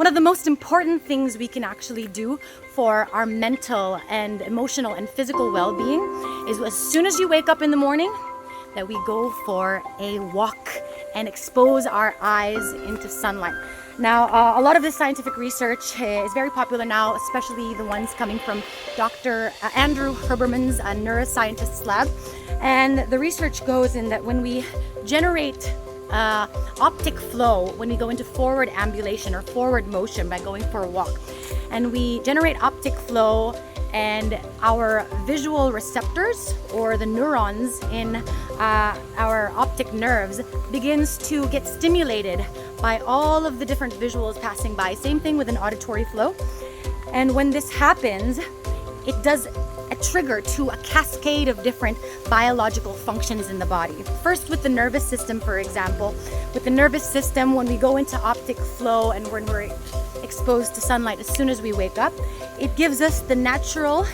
one of the most important things we can actually do for our mental and emotional and physical well-being is as soon as you wake up in the morning, that we go for a walk and expose our eyes into sunlight. Now, a lot of this scientific research is very popular now, especially the ones coming from Dr. Andrew Huberman's neuroscientist's lab. And the research goes in that when we generate optic flow, when we go into forward ambulation or forward motion by going for a walk, and we generate optic flow, and our visual receptors, or the neurons in our optic nerves, begins to get stimulated by all of the different visuals passing by. Same thing with an auditory flow. And when this happens, it does a trigger to a cascade of different biological functions in the body. First, with the nervous system, for example. With the nervous system, when we go into optic flow and when we're exposed to sunlight as soon as we wake up, it gives us the natural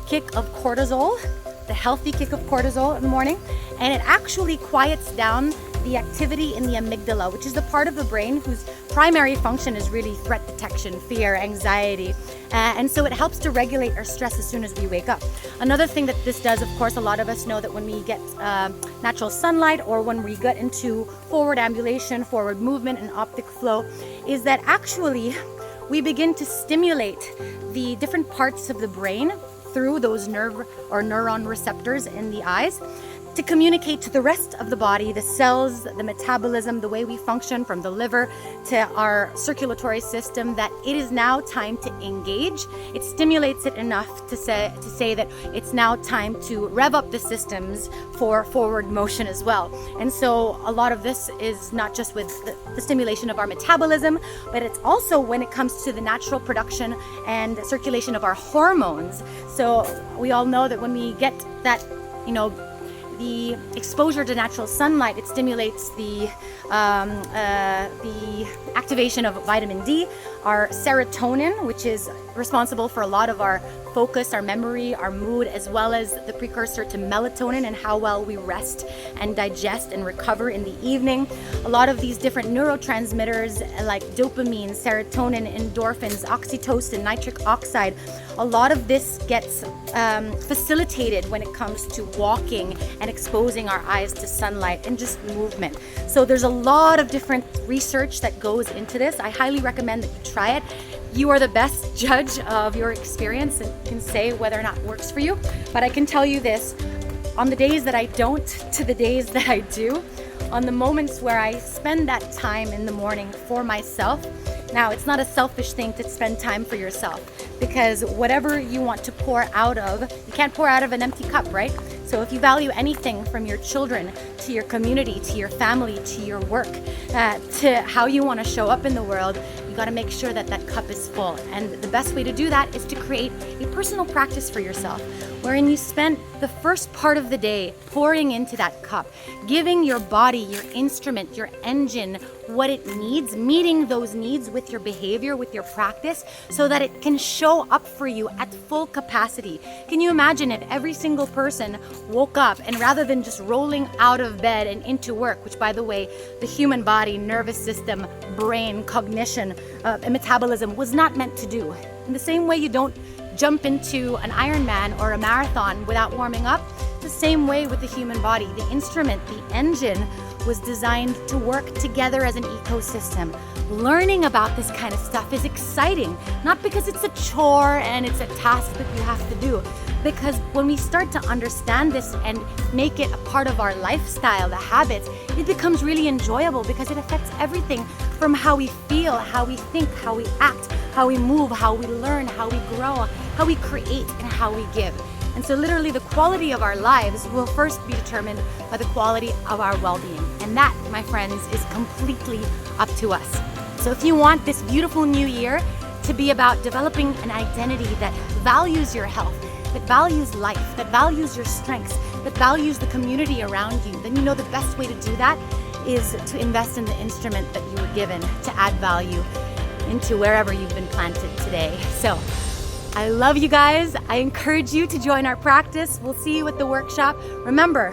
kick of cortisol, the healthy kick of cortisol in the morning, and it actually quiets down the activity in the amygdala, which is the part of the brain whose primary function is really threat detection, fear, anxiety. And so it helps to regulate our stress as soon as we wake up. Another thing that this does, of course, a lot of us know that when we get natural sunlight or when we get into forward ambulation, forward movement and optic flow, is that actually we begin to stimulate the different parts of the brain through those nerve or neuron receptors in the eyes to communicate to the rest of the body, the cells, the metabolism, the way we function from the liver to our circulatory system, that it is now time to engage. It stimulates it enough to say that it's now time to rev up the systems for forward motion as well. And so a lot of this is not just with the stimulation of our metabolism, but it's also when it comes to the natural production and circulation of our hormones. So we all know that when we get that, the exposure to natural sunlight, it stimulates the activation of vitamin D, our serotonin, which is responsible for a lot of our focus, our memory, our mood, as well as the precursor to melatonin and how well we rest and digest and recover in the evening. A lot of these different neurotransmitters like dopamine, serotonin, endorphins, oxytocin, nitric oxide, a lot of this gets facilitated when it comes to walking and exposing our eyes to sunlight and just movement. So there's a lot of different research that goes into this. I highly recommend that you try it. You are the best judge of your experience and can say whether or not it works for you. But I can tell you this, on the days that I don't to the days that I do, on the moments where I spend that time in the morning for myself. Now, it's not a selfish thing to spend time for yourself, because whatever you want to pour out of, you can't pour out of an empty cup, right? So if you value anything from your children to your community, to your family, to your work, to how you want to show up in the world, you got to make sure that that cup is full. And the best way to do that is to create a personal practice for yourself, wherein you spend the first part of the day pouring into that cup, giving your body, your instrument, your engine what it needs, meeting those needs with your behavior, with your practice, so that it can show up for you at full capacity. Can you imagine if every single person woke up and rather than just rolling out of bed and into work, which by the way, the human body, nervous system, brain, cognition, and metabolism was not meant to do. In the same way you don't jump into an Ironman or a marathon without warming up, the same way with the human body. The instrument, the engine, was designed to work together as an ecosystem. Learning about this kind of stuff is exciting, not because it's a chore and it's a task that you have to do, because when we start to understand this and make it a part of our lifestyle, the habits, it becomes really enjoyable because it affects everything from how we feel, how we think, how we act, how we move, how we learn, how we grow, how we create, and how we give. And so literally the quality of our lives will first be determined by the quality of our well-being. And that, my friends, is completely up to us. So if you want this beautiful new year to be about developing an identity that values your health, that values life, that values your strengths, that values the community around you, then you know the best way to do that is to invest in the instrument that you were given to add value into wherever you've been planted today. So I love you guys. I encourage you to join our practice. We'll see you at the workshop. Remember,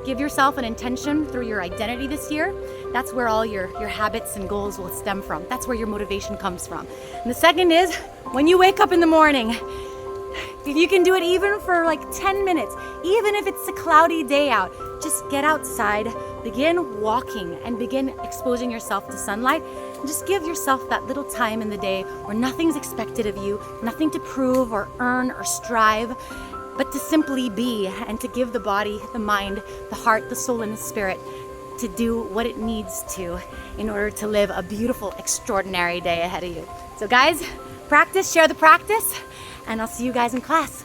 give yourself an intention through your identity this year that's where all your habits and goals will stem from. That's where your motivation comes from. And the second is when you wake up in the morning, if you can do it even for like 10 minutes, even if it's a cloudy day out, just get outside, begin walking, and begin exposing yourself to sunlight. And just give yourself that little time in the day where nothing's expected of you, nothing to prove or earn or strive, but to simply be and to give the body, the mind, the heart, the soul, and the spirit to do what it needs to in order to live a beautiful, extraordinary day ahead of you. So guys, practice, share the practice, and I'll see you guys in class.